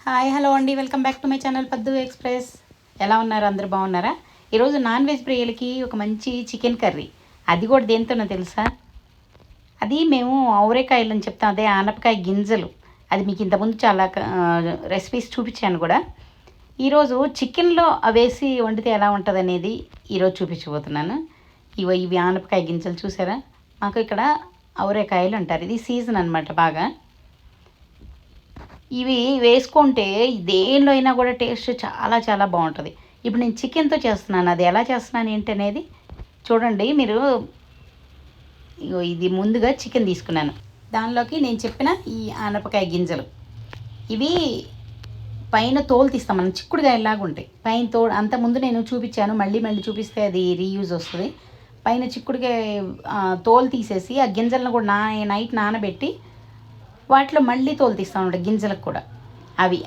Hi hello అండి, welcome back to my channel పద్దు express. ఎలా ఉన్నారు? అందరు బాగున్నారా? ఈరోజు నాన్ వెజ్ ప్రియులకి ఒక మంచి చికెన్ కర్రీ, అది కూడా దేంతోనో తెలుసా? అది మేము ఔరేకాయలు అని చెప్తాం, అదే ఆనపకాయ గింజలు. అది మీకు ఇంతకుముందు చాలా రెసిపీస్ చూపించాను కూడా. ఈరోజు చికెన్లో అవేసి వండితే ఎలా ఉంటుంది అనేది ఈరోజు చూపించబోతున్నాను. ఇవి ఆనపకాయ గింజలు చూసారా? మాకు ఇక్కడ ఔరేకాయలు అంటారు, ఇది సీజన్ అనమాట బాగా. ఇవి వేసుకుంటే దేనిలో అయినా కూడా టేస్ట్ చాలా చాలా బాగుంటుంది. ఇప్పుడు నేను చికెన్తో చేస్తున్నాను, అది ఎలా చేస్తున్నాను ఏంటి అనేది చూడండి మీరు. ఇది ముందుగా చికెన్ తీసుకున్నాను, దానిలోకి నేను చెప్పిన ఈ ఆనపకాయ గింజలు. ఇవి పైన తోలు తీస్తాం, మనం చిక్కుడుగాయలాగా ఉంటాయి పైన తోలు. అంతకుముందు నేను చూపించాను, మళ్ళీ మళ్ళీ చూపిస్తే అది రీయూజ్ వస్తుంది. పైన చిక్కుడుగాయ తోలు తీసేసి ఆ గింజలను కూడా నైట్ నానబెట్టి వాటిలో మళ్ళీ తోలు తీస్తూ ఉంటాయి గింజలకు కూడా.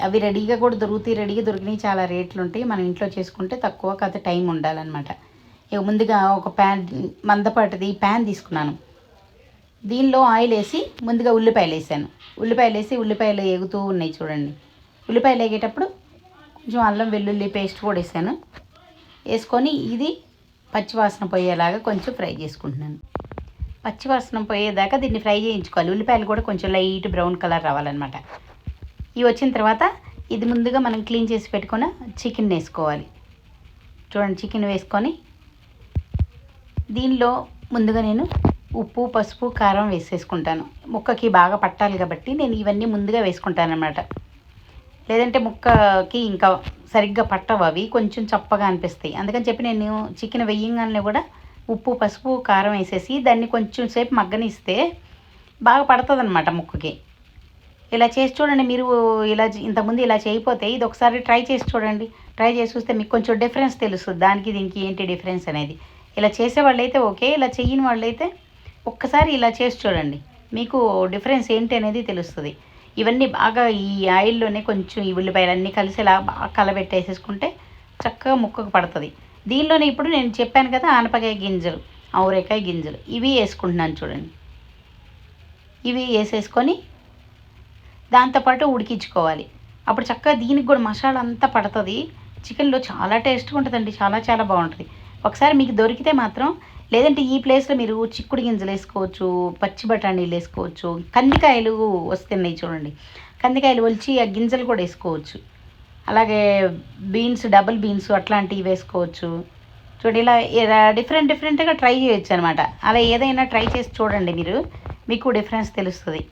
అవి రెడీగా కూడా దొరుకుతాయి, రెడీగా దొరికినాయి. చాలా రేట్లు ఉంటాయి, మనం ఇంట్లో చేసుకుంటే తక్కువ కాదు, టైం ఉండాలన్నమాట. ఇక ముందుగా ఒక మందపాటిది ప్యాన్ తీసుకున్నాను. దీనిలో ఆయిల్ వేసి ముందుగా ఉల్లిపాయలు వేసాను. ఉల్లిపాయలు ఎగుతూ ఉన్నాయి చూడండి. ఉల్లిపాయలు వేగేటప్పుడు కొంచెం అల్లం వెల్లుల్లి పేస్ట్ కూడా వేసాను. వేసుకొని ఇది పచ్చివాసన పోయేలాగా కొంచెం ఫ్రై చేసుకుంటున్నాను. పచ్చివాసన పోయేదాకా దీన్ని ఫ్రై చేయించుకోవాలి. ఉల్లిపాయలు కూడా కొంచెం లైట్ బ్రౌన్ కలర్ రావాలన్నమాట. ఇవి వచ్చిన తర్వాత ఇది ముందుగా మనం క్లీన్ చేసి పెట్టుకున్న చికెన్ వేసుకోవాలి. చూడండి, చికెన్ వేసుకొని దీనిలో ముందుగా నేను ఉప్పు, పసుపు, కారం వేసేసుకుంటాను. ముక్కకి బాగా పట్టాలి కాబట్టి నేను ఇవన్నీ ముందుగా వేసుకుంటాను అన్నమాట. లేదంటే ముక్కకి ఇంకా సరిగ్గా పట్టవు, అవి కొంచెం చప్పగా అనిపిస్తాయి. అందుకని చెప్పి నేను చికెన్ వేయంగానే కూడా ఉప్పు, పసుపు, కారం వేసేసి దాన్ని కొంచెం సేపు మగ్గనిస్తే బాగా పడుతుంది అన్నమాట ముక్కకి. ఇలా చేసి చూడండి మీరు. ఇంతకుముందు ఇలా చేయకపోతే ఇది ఒకసారి ట్రై చేసి చూడండి. ట్రై చేసి చూస్తే మీకు కొంచెం డిఫరెన్స్ తెలుస్తుంది, దానికి దీనికి ఏంటి డిఫరెన్స్ అనేది. ఇలా చేసేవాళ్ళు అయితే ఓకే, ఇలా చెయ్యని వాళ్ళు అయితే ఒక్కసారి ఇలా చేసి చూడండి, మీకు డిఫరెన్స్ ఏంటి అనేది తెలుస్తుంది. ఇవన్నీ బాగా ఈ ఆయిల్లోనే కొంచెం ఈ ఉల్లిపాయలన్నీ కలిసేలా బాగా కలబెట్టేసేసుకుంటే చక్కగా ముక్కకు పడుతుంది. దీనిలోనే ఇప్పుడు నేను చెప్పాను కదా ఆనపకాయ గింజలు, ఔరేకాయ గింజలు, ఇవి వేసుకుంటున్నాను చూడండి. ఇవి వేసేసుకొని దాంతోపాటు ఉడికించుకోవాలి. అప్పుడు చక్కగా దీనికి కూడా మసాలా అంతా పడుతుంది. చికెన్లో చాలా టేస్ట్గా ఉంటుందండి, చాలా చాలా బాగుంటుంది. ఒకసారి మీకు దొరికితే మాత్రం, లేదంటే ఈ ప్లేస్లో మీరు చిక్కుడు గింజలు వేసుకోవచ్చు, పచ్చి బఠానీలు వేసుకోవచ్చు, కందికాయలు వస్తున్నాయి చూడండి, కందికాయలు ఒలిచి ఆ గింజలు కూడా వేసుకోవచ్చు. అలాగే బీన్స్, డబుల్ బీన్స్ అట్లాంటివి వేసుకోవచ్చు. చూడండి, ఇలా డిఫరెంట్గా ట్రై చేయొచ్చు అనమాట. అలా ఏదైనా ట్రై చేసి చూడండి మీరు, మీకు డిఫరెన్స్ తెలుస్తుంది.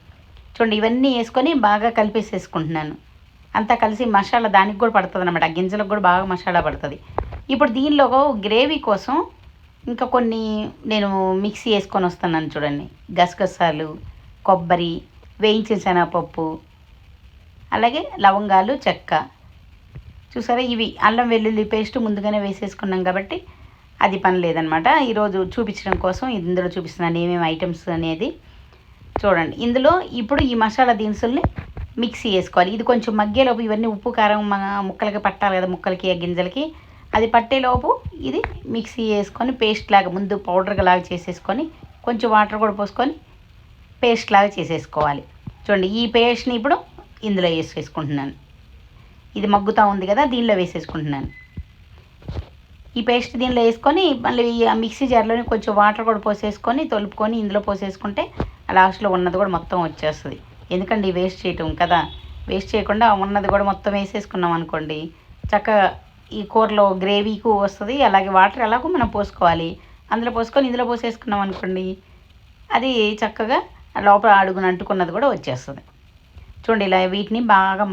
చూడండి, ఇవన్నీ వేసుకొని బాగా కలిపేసేసుకుంటున్నాను. అంతా కలిసి మసాలా దానికి కూడా పడుతుంది అనమాట, ఆ గింజలకు కూడా బాగా మసాలా పడుతుంది. ఇప్పుడు దీనిలో గ్రేవీ కోసం ఇంకా కొన్ని నేను మిక్సీ వేసుకొని వస్తున్నాను చూడండి. గసగసాలు, కొబ్బరి, వేయించిన శనగపప్పు, అలాగే లవంగాలు, చెక్క. చూసారా, ఇవి అల్లం వెల్లుల్లి పేస్ట్ ముందుగానే వేసేసుకున్నాం కాబట్టి అది పని లేదనమాట. ఈరోజు చూపించడం కోసం ఇందులో చూపిస్తున్నాను ఏమేమి ఐటమ్స్ అనేది. చూడండి, ఇందులో ఇప్పుడు ఈ మసాలా దినుసుల్ని మిక్సీ వేసుకోవాలి. ఇది కొంచెం మగ్గేలోపు ఇవన్నీ ఉప్పు, కారం ముక్కలకి పట్టాలి కదా, ముక్కలకి ఆ గింజలకి. అది పట్టేలోపు ఇది మిక్సీ వేసుకొని పేస్ట్ లాగా ముందు పౌడర్ లాగా చేసేసుకొని కొంచెం వాటర్ కూడా పోసుకొని పేస్ట్ లాగా చేసేసుకోవాలి. చూడండి, ఈ పేస్ట్ని ఇప్పుడు ఇందులో వేసేసుకుంటున్నాను. ఇది మగ్గుతూ ఉంది కదా, దీనిలో వేసేసుకుంటున్నాను. ఈ పేస్ట్ దీనిలో వేసుకొని మళ్ళీ ఆ మిక్సీ జార్లోని కొంచెం వాటర్ కూడా పోసేసుకొని తొలుపుకొని ఇందులో పోసేసుకుంటే లాస్ట్లో ఉన్నది కూడా మొత్తం వచ్చేస్తుంది. ఎందుకండి వేస్ట్ చేయటం కదా, వేస్ట్ చేయకుండా ఉన్నది కూడా మొత్తం వేసేసుకున్నాం అనుకోండి, చక్కగా ఈ కూరలో గ్రేవీకు వస్తుంది. అలాగే వాటర్ ఎలాగో మనం పోసుకోవాలి, అందులో పోసుకొని ఇందులో పోసేసుకున్నాం అనుకోండి, అది చక్కగా లోపల అడుగున అంటుకున్నది కూడా వచ్చేస్తుంది. చూడండి, ఇలా వీటిని బాగా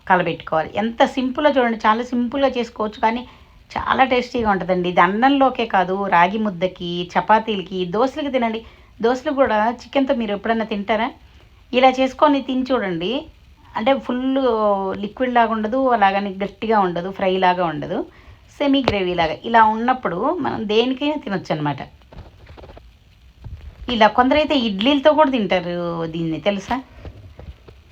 కలబెట్టుకోవాలి. ఎంత సింపుల్గా చూడండి, చాలా సింపుల్గా చేసుకోవచ్చు, కానీ చాలా టేస్టీగా ఉంటుందండి. ఇది అన్నంలోకే కాదు, రాగి ముద్దకి, చపాతీలకి, దోశలకి తినండి. దోశలు కూడా చికెన్తో మీరు ఎప్పుడైనా తింటారా? ఇలా చేసుకొని తిని చూడండి. అంటే ఫుల్ లిక్విడ్ లాగా ఉండదు, అలాగని గట్టిగా ఉండదు, ఫ్రై లాగా ఉండదు, సెమీ గ్రేవీ లాగా. ఇలా ఉన్నప్పుడు మనం దేనికైనా తినొచ్చు అనమాట. ఇలా కొందరైతే ఇడ్లీలతో కూడా తింటారు దీన్ని, తెలుసా?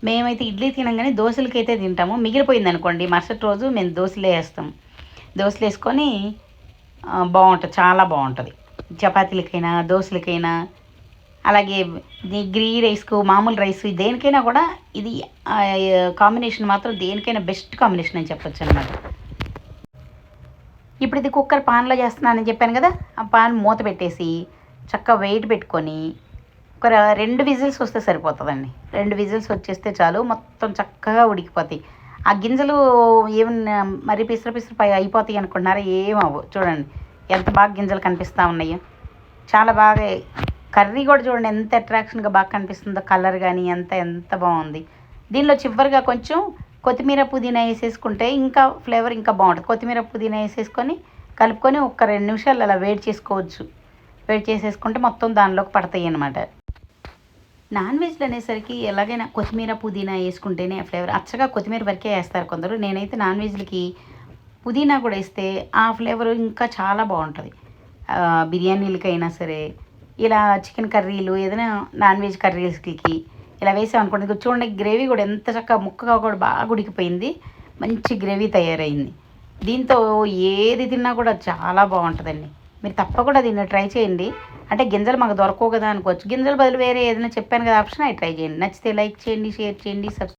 మేమైతే ఇడ్లీ తినంగానే దోశలకైతే తింటాము. మిగిలిపోయింది అనుకోండి మరుసటి రోజు మేము దోశలు వేస్తాం. దోశలు వేసుకొని బాగుంటుంది, చాలా బాగుంటుంది. చపాతీలకైనా దోశలకైనా అలాగే ఇది గీ రైస్కు మామూలు రైస్ దేనికైనా కూడా ఇది కాంబినేషన్ మాత్రం దేనికైనా బెస్ట్ కాంబినేషన్ అని చెప్పొచ్చు అనమాట. ఇప్పుడు ఇది కుక్కర్ పాన్లో చేస్తున్నానని చెప్పాను కదా, ఆ పాన్ మూత పెట్టేసి చక్కగా వెయిట్ పెట్టుకొని ఒక 2 విజిల్స్ వస్తే సరిపోతుందండి. 2 విజిల్స్ వచ్చేస్తే చాలు, మొత్తం చక్కగా ఉడికిపోతాయి. ఆ గింజలు ఏమన్నా మరి పిసర పిసర అయిపోతాయి అనుకుంటున్నారా? ఏమవ్వవు. చూడండి ఎంత బాగా గింజలు కనిపిస్తూ ఉన్నాయో, చాలా బాగా. కర్రీ కూడా చూడండి ఎంత అట్రాక్షన్గా బాగా కనిపిస్తుందో, కలర్ కానీ ఎంత బాగుంది. దీనిలో చివరిగా కొంచెం కొత్తిమీర పుదీనా వేసేసుకుంటే ఇంకా ఫ్లేవర్ ఇంకా బాగుంటుంది. కొత్తిమీర పుదీనా వేసేసుకొని కలుపుకొని ఒక 2 నిమిషాలు అలా వేడి చేసుకోవచ్చు. వేడి చేసేసుకుంటే మొత్తం దానిలోకి పడతాయి అన్నమాట. నాన్ వెజ్లు అనేసరికి ఎలాగైనా కొత్తిమీర పుదీనా వేసుకుంటేనే ఫ్లేవర్. అచ్చగా కొత్తిమీర వరకే వేస్తారు కొందరు. నేనైతే నాన్ వెజ్లకి పుదీనా కూడా వేస్తే ఆ ఫ్లేవర్ ఇంకా చాలా బాగుంటుంది. బిర్యానీలకైనా సరే, ఇలా చికెన్ కర్రీలు ఏదైనా నాన్ వెజ్ కర్రీస్కి ఇలా వేసామనుకోండి, చూడండి గ్రేవీ కూడా ఎంత చక్కగా ముక్కగా కూడా బాగా ఉడికిపోయింది. మంచి గ్రేవీ తయారైంది. దీంతో ఏది తిన్నా కూడా చాలా బాగుంటుందండి. మీరు తప్పకుండా దీన్ని ట్రై చేయండి. అంటే గింజలు మాకు దొరకవు కదా అనుకోవచ్చు, గింజల బదులు వేరే ఏదైనా చెప్పాను కదా ఆప్షన్, అవి ట్రై చేయండి. నచ్చితే లైక్ చేయండి, షేర్ చేయండి,